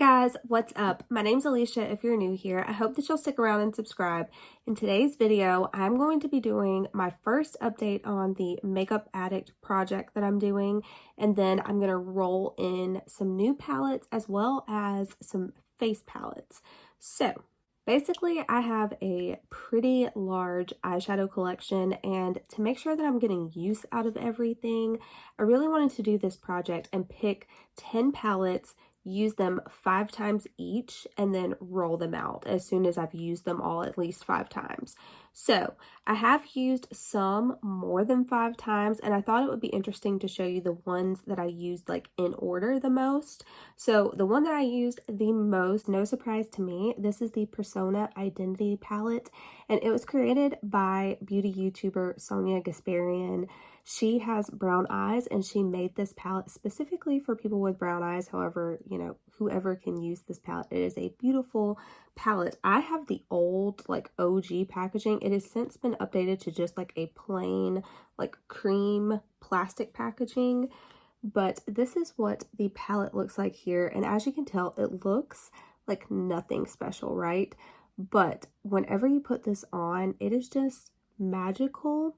Guys, what's up? My name's Alicia if you're new here. I hope that you'll stick around and subscribe. In today's video, I'm going to be doing my first update on the Makeup Addict project that I'm doing, and then I'm going to roll in some new palettes as well as some face palettes. So basically, I have a pretty large eyeshadow collection, and to make sure that I'm getting use out of everything, I really wanted to do this project and pick 10 palettes, use them 5 times each, and then roll them out as soon as I've used them all at least 5 times. So I have used some more than 5 times, and I thought it would be interesting to show you the ones that I used like in order the most. So the one that I used the most, no surprise to me, this is the Persona Identity palette, and it was created by beauty YouTuber Sonia Gasparian. She has brown eyes, and she made this palette specifically for people with brown eyes. However, you know, whoever can use this palette, it is a beautiful palette. I have the old like OG packaging. It has since been updated to just like a plain like cream plastic packaging, but this is what the palette looks like here. And as you can tell, it looks like nothing special, right? But whenever you put this on, it is just magical.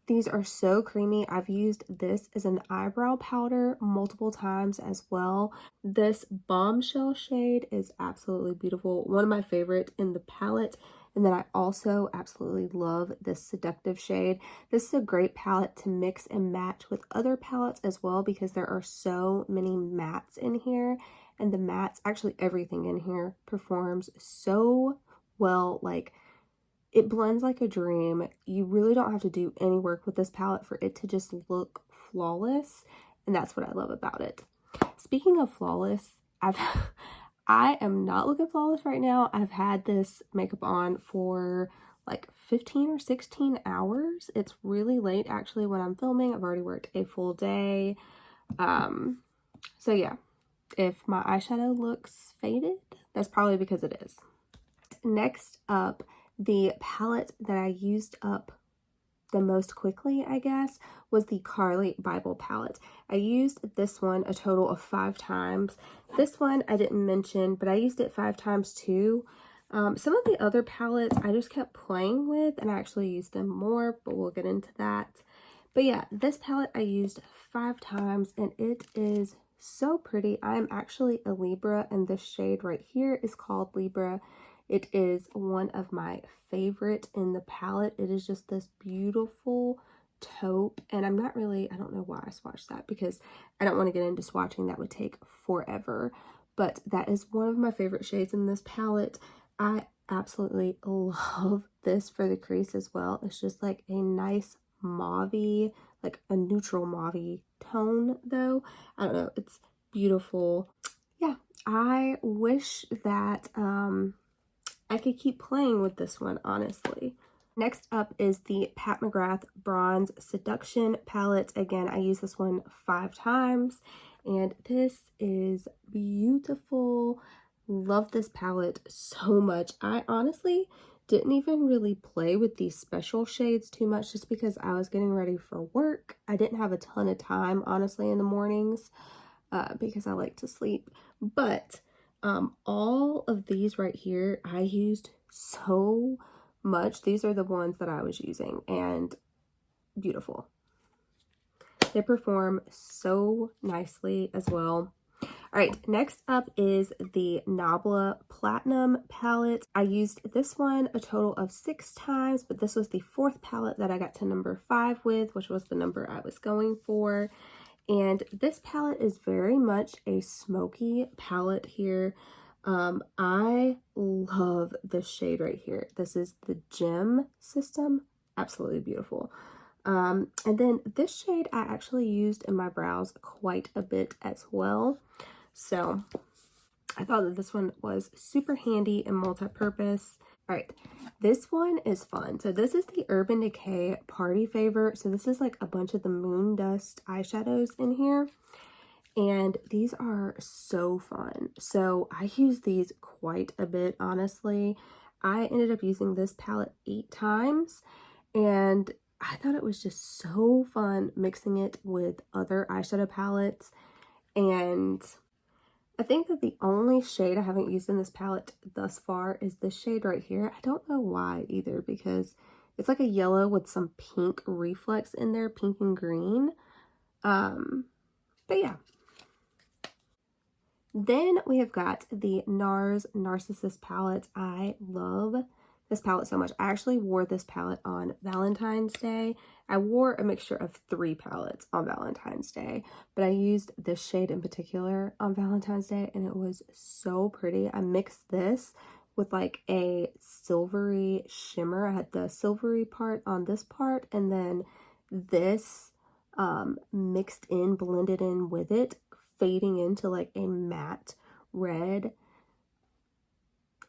These are so creamy. I've used this as an eyebrow powder multiple times as well. This Bombshell shade is absolutely beautiful. One of my favorites in the palette. And then I also absolutely love this Seductive shade. This is a great palette to mix and match with other palettes as well, because there are so many mattes in here. And the mattes, actually everything in here, performs so well. Like, it blends like a dream. You really don't have to do any work with this palette for it to just look flawless, and that's what I love about it. Speaking of flawless, I am not looking flawless right now. I've had this makeup on for like 15 or 16 hours. It's really late actually when I'm filming. I've already worked a full day. So yeah, if my eyeshadow looks faded, that's probably because it is. Next up, the palette that I used up the most quickly, I guess, was the Kylie Bible palette. I used this one a total of 5 times. This one I didn't mention, but I used it 5 times too. Some of the other palettes I just kept playing with, and I actually used them more, but we'll get into that. But yeah, this palette I used 5 times, and it is so pretty. I'm actually a Libra, and this shade right here is called Libra. It is one of my favorite in the palette. It is just this beautiful taupe, and I don't know why I swatched that, because I don't want to get into swatching. That would take forever, but that is one of my favorite shades in this palette. I absolutely love this for the crease as well. It's just like a nice mauve-y, like a neutral mauve tone though. I don't know, it's beautiful. Yeah, I wish that I could keep playing with this one, honestly. Next up is the Pat McGrath Bronze Seduction palette. Again, I used this one 5 times, and this is beautiful. Love this palette so much. I honestly didn't even really play with these special shades too much, just because I was getting ready for work. I didn't have a ton of time, honestly, in the mornings, because I like to sleep. But all of these right here I used so much. These are the ones that I was using, and beautiful. They perform so nicely as well. All right, next up is the Nobla Platinum palette. I used this one a total of 6 times, but this was the 4th palette that I got to number 5 with, which was the number I was going for. And this palette is very much a smoky palette here. I love this shade right here. This is the Gem System. Absolutely beautiful. And then this shade I actually used in my brows quite a bit as well. So I thought that this one was super handy and multi-purpose. All right, this one is fun. So this is the Urban Decay Party Favor. So this is like a bunch of the Moon Dust eyeshadows in here, and these are so fun. So I use these quite a bit, honestly. I ended up using this palette 8 times, and I thought it was just so fun mixing it with other eyeshadow palettes. And I think that the only shade I haven't used in this palette thus far is this shade right here. I don't know why either, because it's like a yellow with some pink reflex in there, pink and green. But yeah. Then we have got the Nars Narcissus palette. I love this palette so much. I actually wore this palette on Valentine's Day. I wore a mixture of 3 palettes on Valentine's Day, but I used this shade in particular on Valentine's Day, and it was so pretty. I mixed this with like a silvery shimmer. I had the silvery part on this part, and then this mixed in, blended in with it, fading into like a matte red.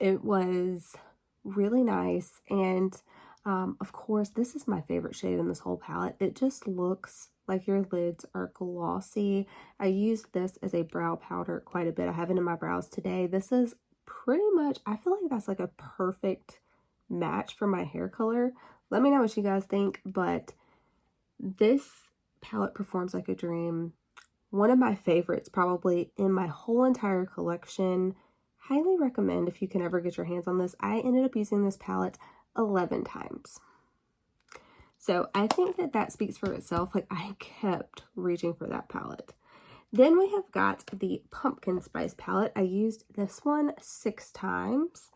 It was really nice, and of course this is my favorite shade in this whole palette. It just looks like your lids are glossy. I used this as a brow powder quite a bit. I have it in my brows today. This is pretty much, I feel like that's like a perfect match for my hair color. Let me know what you guys think, but this palette performs like a dream. One of my favorites probably in my whole entire collection. Highly recommend if you can ever get your hands on this. I ended up using this palette 11 times. So I think that that speaks for itself. Like, I kept reaching for that palette. Then we have got the Pumpkin Spice palette. I used this one 6 times.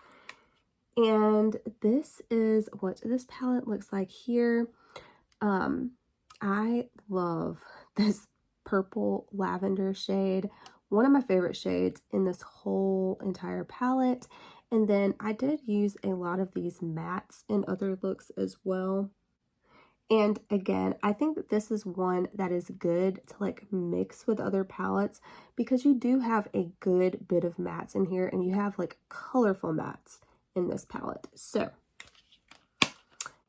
And this is what this palette looks like here. I love this purple lavender shade, one of my favorite shades in this whole entire palette. And then I did use a lot of these mattes in other looks as well. And again, I think that this is one that is good to like mix with other palettes, because you do have a good bit of mattes in here, and you have like colorful mattes in this palette. So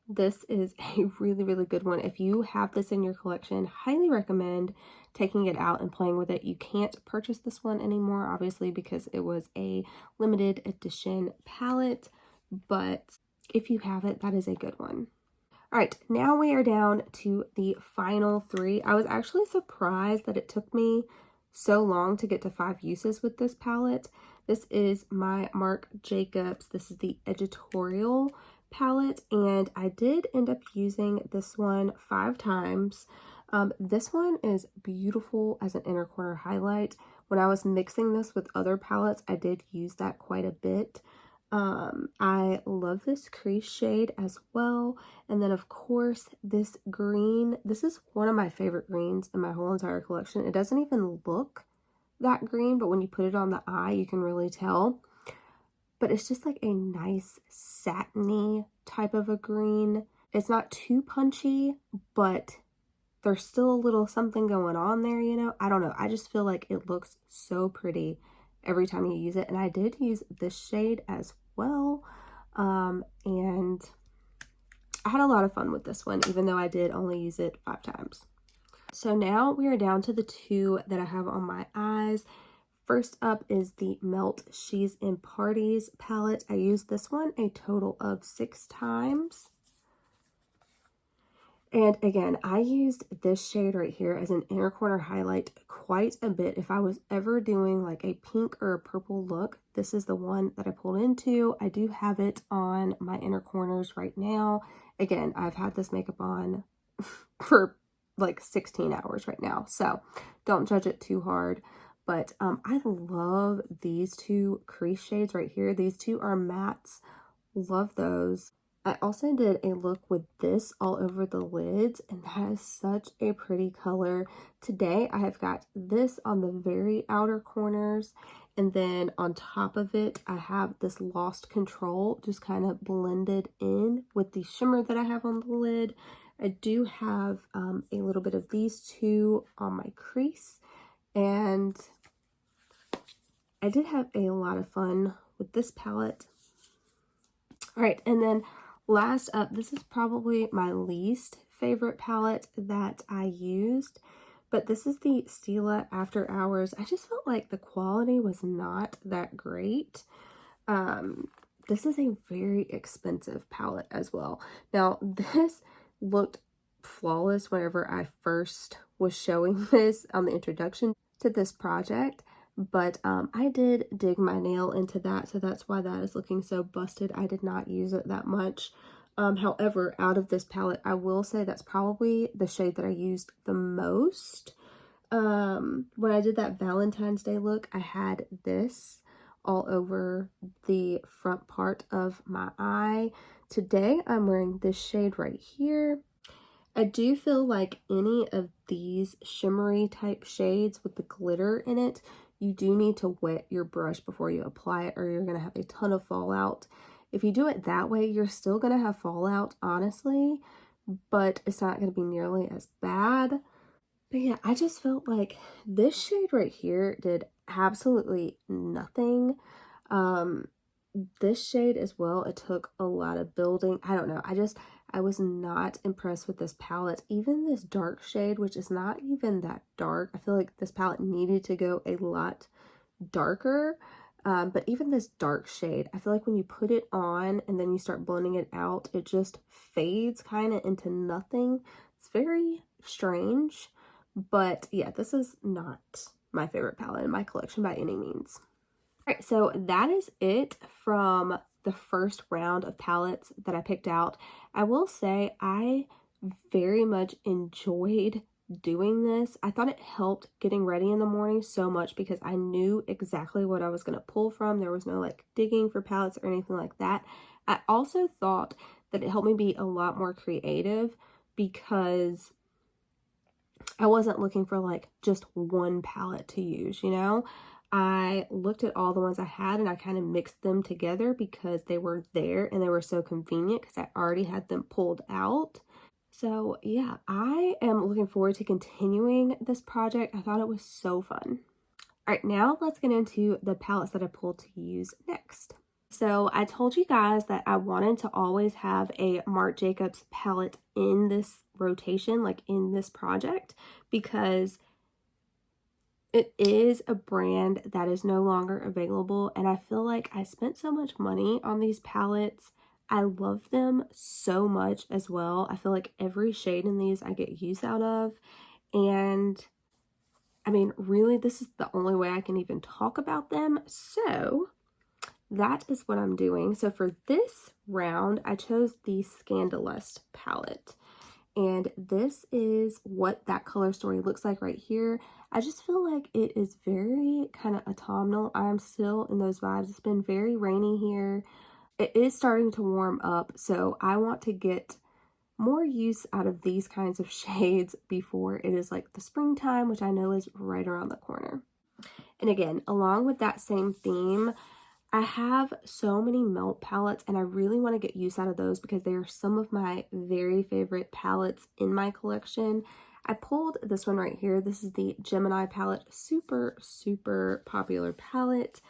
this is a really, really good one. If you have this in your collection, highly recommend taking it out and playing with it. You can't purchase this one anymore, obviously, because it was a limited edition palette, but if you have it, that is a good one. All right, now we are down to the final 3. I was actually surprised that it took me so long to get to 5 uses with this palette. This is my Marc Jacobs. This is the Editorial palette, and I did end up using this one 5 times. This one is beautiful as an inner corner highlight. When I was mixing this with other palettes, I did use that quite a bit. I love this crease shade as well. And then of course this green, this is one of my favorite greens in my whole entire collection. It doesn't even look that green, but when you put it on the eye, you can really tell. But it's just like a nice satiny type of a green. It's not too punchy, but there's still a little something going on there, you know? I don't know. I just feel like it looks so pretty every time you use it. And I did use this shade as well. And I had a lot of fun with this one, even though I did only use it 5 times. So now we are down to the 2 that I have on my eyes. First up is the Melt She's in Parties palette. I used this one a total of 6 times. And again, I used this shade right here as an inner corner highlight quite a bit. If I was ever doing like a pink or a purple look, this is the one that I pulled into. I do have it on my inner corners right now. Again, I've had this makeup on for like 16 hours right now, so don't judge it too hard. But I love these 2 crease shades right here. These 2 are mattes. Love those. I also did a look with this all over the lids, and that is such a pretty color. Today, I have got this on the very outer corners, and then on top of it, I have this Lost Control just kind of blended in with the shimmer that I have on the lid. I do have a little bit of these 2 on my crease, and I did have a lot of fun with this palette. All right, and then last up, this is probably my least favorite palette that I used, but this is the Stila After Hours. I just felt like the quality was not that great. This is a very expensive palette as well. Now, this looked flawless whenever I first was showing this on the introduction to this project, but I did dig my nail into that, so that's why that is looking so busted. I did not use it that much. However, out of this palette, I will say that's probably the shade that I used the most. When I did that Valentine's Day look, I had this all over the front part of my eye. Today, I'm wearing this shade right here. I do feel like any of these shimmery type shades with the glitter in it, you do need to wet your brush before you apply it, or you're going to have a ton of fallout. If you do it that way, you're still going to have fallout, honestly, but it's not going to be nearly as bad. But yeah, I just felt like this shade right here did absolutely nothing. This shade as well, it took a lot of building. I don't know. I was not impressed with this palette. Even this dark shade, which is not even that dark. I feel like this palette needed to go a lot darker. But even this dark shade, I feel like when you put it on and then you start blending it out, it just fades kind of into nothing. It's very strange. But yeah, this is not my favorite palette in my collection by any means. All right, so that is it from the first round of palettes that I picked out. I will say I very much enjoyed doing this. I thought it helped getting ready in the morning so much because I knew exactly what I was going to pull from. There was no like digging for palettes or anything like that. I also thought that it helped me be a lot more creative because I wasn't looking for like just one palette to use, you know? I looked at all the ones I had and I kind of mixed them together because they were there and they were so convenient because I already had them pulled out. So yeah, I am looking forward to continuing this project. I thought it was so fun. All right, now let's get into the palettes that I pulled to use next. So I told you guys that I wanted to always have a Marc Jacobs palette in this rotation, like in this project, because it is a brand that is no longer available. And I feel like I spent so much money on these palettes. I love them so much as well. I feel like every shade in these I get use out of. And I mean, really, this is the only way I can even talk about them. So that is what I'm doing. So for this round, I chose the Scandalous palette. And this is what that color story looks like right here. I just feel like it is very kind of autumnal. I'm still in those vibes. It's been very rainy here. It is starting to warm up, so I want to get more use out of these kinds of shades before it is like the springtime, which I know is right around the corner. And again, along with that same theme, I have so many melt palettes and I really want to get use out of those because they are some of my very favorite palettes in my collection. I pulled this one right here. This is the Gemini palette. Super, super popular palette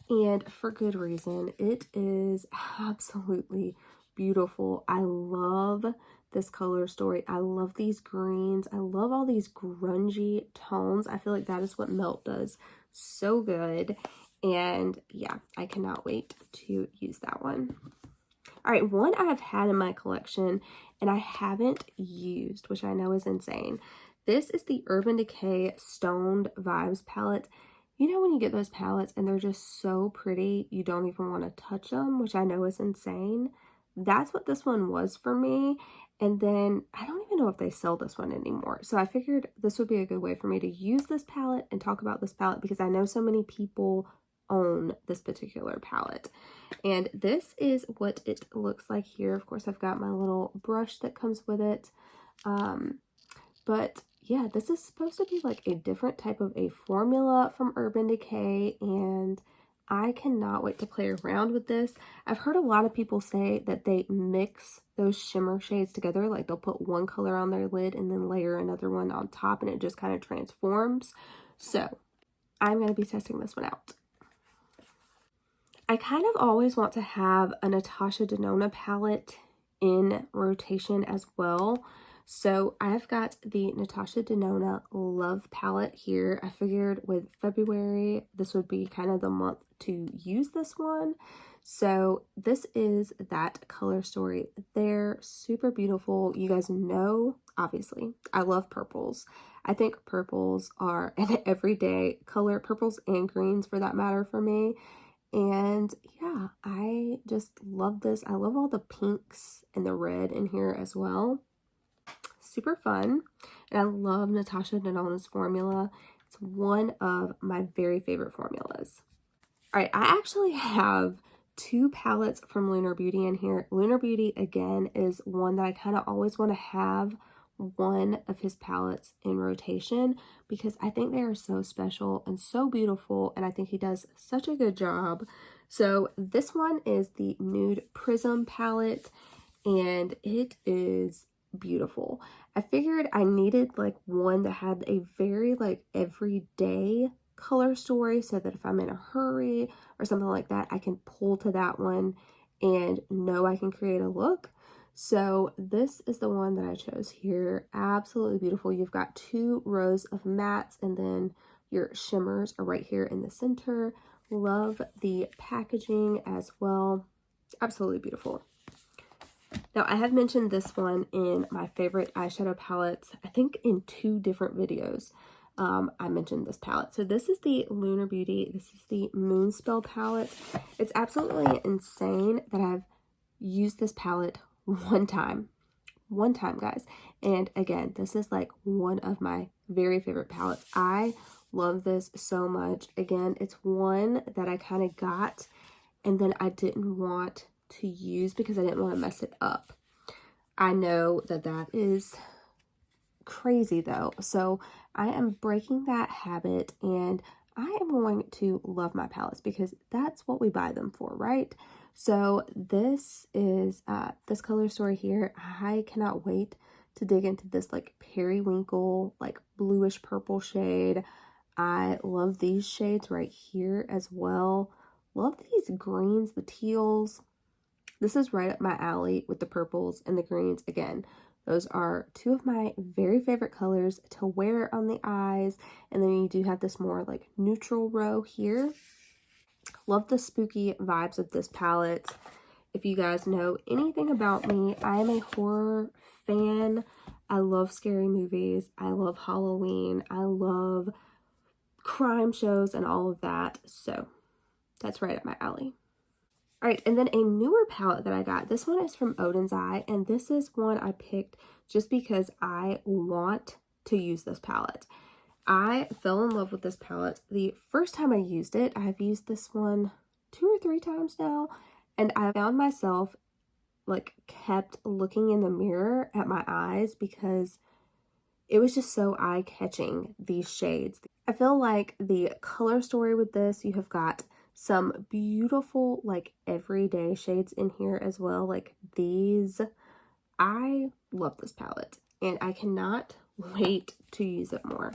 and for good reason. It is absolutely beautiful. I love this color story. I love these greens. I love all these grungy tones. I feel like that is what melt does so good. And yeah, I cannot wait to use that one. All right, one I have had in my collection and I haven't used, which I know is insane. This is the Urban Decay Stoned Vibes palette. You know when you get those palettes and they're just so pretty, you don't even want to touch them, which I know is insane. That's what this one was for me. And then I don't even know if they sell this one anymore. So I figured this would be a good way for me to use this palette and talk about this palette because I know so many people own this particular palette. And this is what it looks like here. Of course, I've got my little brush that comes with it. But yeah, this is supposed to be like a different type of a formula from Urban Decay, and I cannot wait to play around with this. I've heard a lot of people say that they mix those shimmer shades together, like they'll put one color on their lid and then layer another one on top and it just kind of transforms. So I'm going to be testing this one out. I kind of always want to have a Natasha Denona palette in rotation as well. So I've got the Natasha Denona Love palette here. I figured with February, this would be kind of the month to use this one. So this is that color story. They're super beautiful. You guys know, obviously, I love purples. I think purples are an everyday color, purples and greens for that matter for me. And yeah, I just love this. I love all the pinks and the red in here as well. Super fun. And I love Natasha Denona's formula. It's one of my very favorite formulas. All right, I actually have two palettes from Lunar Beauty in here. Lunar Beauty, again, is one that I kind of always want to have one of his palettes in rotation because I think they are so special and so beautiful, and I think he does such a good job. So this one is the Nude Prism palette, and it is beautiful. I figured I needed like one that had a very like everyday color story so that if I'm in a hurry or something like that, I can pull to that one and know I can create a look. So this is the one that I chose here. Absolutely beautiful. You've got 2 rows of mattes and then your shimmers are right here in the center. Love the packaging as well. Absolutely beautiful. Now, I have mentioned this one in my favorite eyeshadow palettes, I think in 2 different videos. I mentioned this palette. So this is the Lunar Beauty. This is the Moonspell palette. It's absolutely insane that I've used this palette one time, guys. And again, this is like one of my very favorite palettes. I love this so much. Again, it's one that I kind of got and then I didn't want to use because I didn't want to mess it up. I know that that is crazy though, so I am breaking that habit and I am going to love my palettes because that's what we buy them for, right? So this is this color story here. I cannot wait to dig into this like periwinkle, like bluish purple shade. I love these shades right here as well. Love these greens, the teals. This is right up my alley with the purples and the greens. Again, those are 2 of my very favorite colors to wear on the eyes. And then you do have this more like neutral row here. Love the spooky vibes of this palette. If you guys know anything about me, I am a horror fan. I love scary movies. I love Halloween. I love crime shows and all of that. So that's right up my alley. All right, and then a newer palette that I got. This one is from Odins Eye, and this is one I picked just because I want to use this palette. I fell in love with this palette the first time I used it. I've used this one 2 or 3 times now, and I found myself like kept looking in the mirror at my eyes because it was just so eye-catching, these shades. I feel like the color story with this, you have got some beautiful like everyday shades in here as well, like these. I love this palette and I cannot wait to use it more.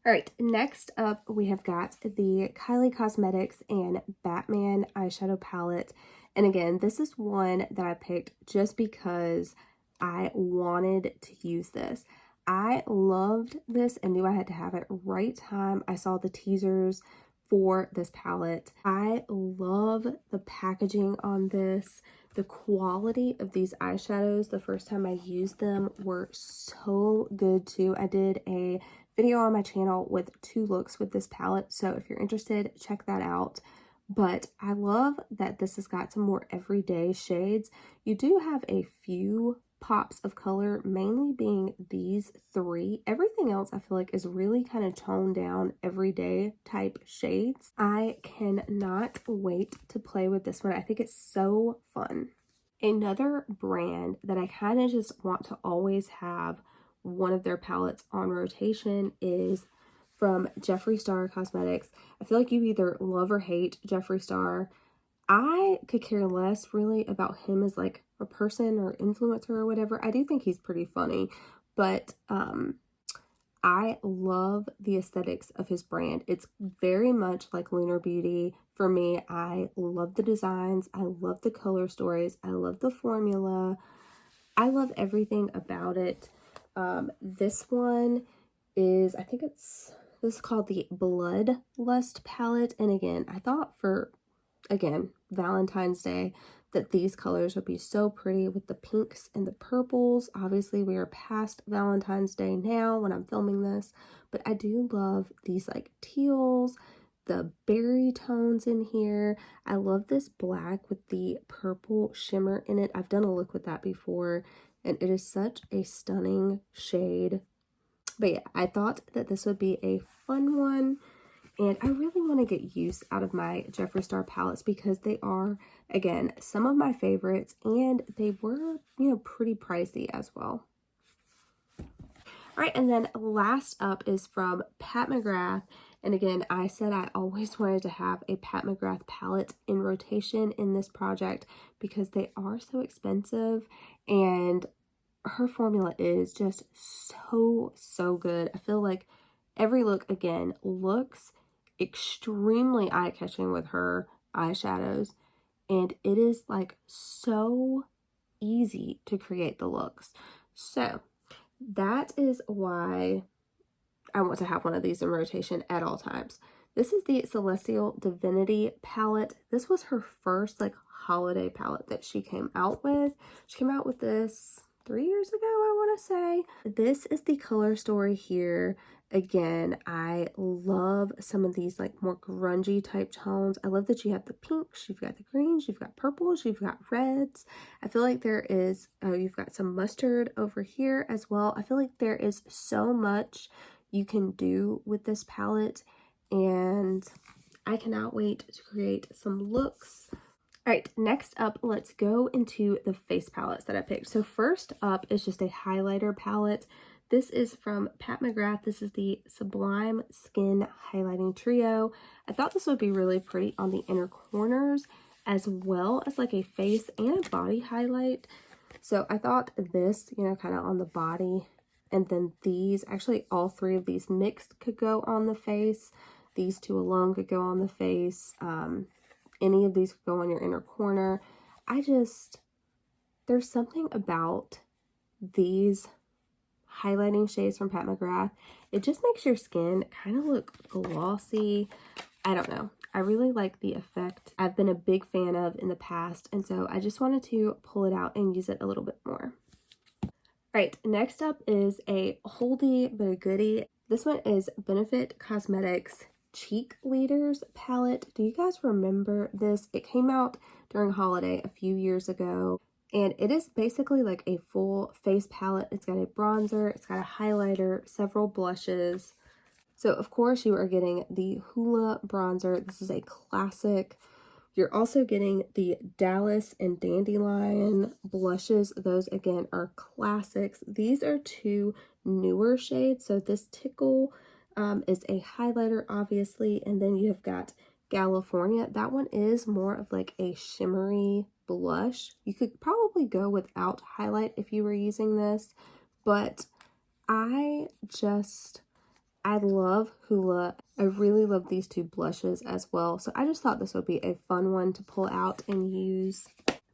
All right, next up we have got the Kylie Cosmetics and Batman eyeshadow palette. And again, this is one that I picked just because I wanted to use this. I loved this and knew I had to have it right time I saw the teasers for this palette. I love the packaging on this. The quality of these eyeshadows the first time I used them were so good too. I did a video on my channel with 2 looks with this palette, so if you're interested, check that out. But I love that this has got some more everyday shades. You do have a few pops of color, mainly being these 3. Everything else I feel like is really kind of toned down everyday type shades. I cannot wait to play with this one. I think it's so fun. Another brand that I kind of just want to always have one of their palettes on rotation is from Jeffree Star Cosmetics. I feel like you either love or hate Jeffree Star. I could care less really about him as like a person or influencer or whatever. I do think he's pretty funny, but I love the aesthetics of his brand. It's very much like Lunar Beauty for me. I love the designs. I love the color stories. I love the formula. I love everything about it. This one is, I think this is called the Bloodlust palette. And again, I thought for, again, Valentine's Day, that these colors would be so pretty with the pinks and the purples. Obviously, we are past Valentine's Day now when I'm filming this, but I do love these like teals, the berry tones in here. I love this black with the purple shimmer in it. I've done a look with that before, and it is such a stunning shade. But yeah, I thought that this would be a fun one. And I really want to get use out of my Jeffree Star palettes because they are, again, some of my favorites, and they were, you know, pretty pricey as well. All right, and then last up is from Pat McGrath. And again, I said I always wanted to have a Pat McGrath palette in rotation in this project because they are so expensive, and her formula is just so good. I feel like every look, again, looks extremely eye-catching with her eyeshadows, and it is like so easy to create the looks. So that is why I want to have one of these in rotation at all times. This is the Celestial Divinity palette. This was her first like holiday palette that she came out with. She came out with this 3 years ago, I want to say. This is the color story here. Again, I love some of these like more grungy type tones. I love that you have the pinks, you've got the greens, you've got purples, you've got reds. I feel like there is, oh, you've got some mustard over here as well. I feel like there is so much you can do with this palette, and I cannot wait to create some looks. All right, next up, let's go into the face palettes that I picked. So first up is just a highlighter palette. This is from Pat McGrath. This is the Sublime Skin Highlighting Trio. I thought this would be really pretty on the inner corners, as well as like a face and a body highlight. So I thought this, you know, kind of on the body, and then these, actually all three of these mixed could go on the face. These two alone could go on the face. Any of these could go on your inner corner. There's something about these highlighting shades from Pat McGrath. It just makes your skin kind of look glossy. I don't know. I really like the effect. I've been a big fan of in the past, and so I just wanted to pull it out and use it a little bit more. All right, next up is a oldie but a goodie. This one is Benefit Cosmetics Cheek Leaders palette. Do you guys remember this? It came out during holiday a few years ago, and it is basically like a full face palette. It's got a bronzer, it's got a highlighter, several blushes. So of course you are getting the Hoola bronzer. This is a classic. You're also getting the Dallas and Dandelion blushes. Those, again, are classics. These are two newer shades. So this Tickle is a highlighter, obviously. And then you have got California. That one is more of like a shimmery blush. You could probably go without highlight if you were using this. But I love Hoola. I really love these two blushes as well. So I just thought this would be a fun one to pull out and use.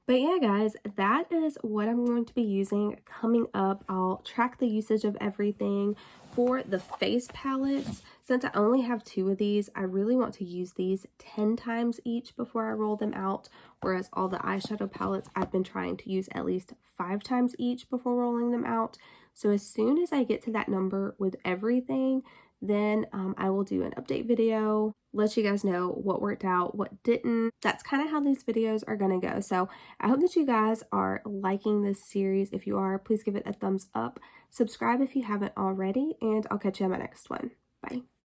But yeah, guys, that is what I'm going to be using coming up. I'll track the usage of everything. For the face palettes, since I only have 2 of these, I really want to use these 10 times each before I roll them out. Whereas all the eyeshadow palettes, I've been trying to use at least 5 times each before rolling them out. So as soon as I get to that number with everything, then I will do an update video, let you guys know what worked out, what didn't. That's kind of how these videos are going to go. So I hope that you guys are liking this series. If you are, please give it a thumbs up. Subscribe if you haven't already, and I'll catch you on my next one. Bye.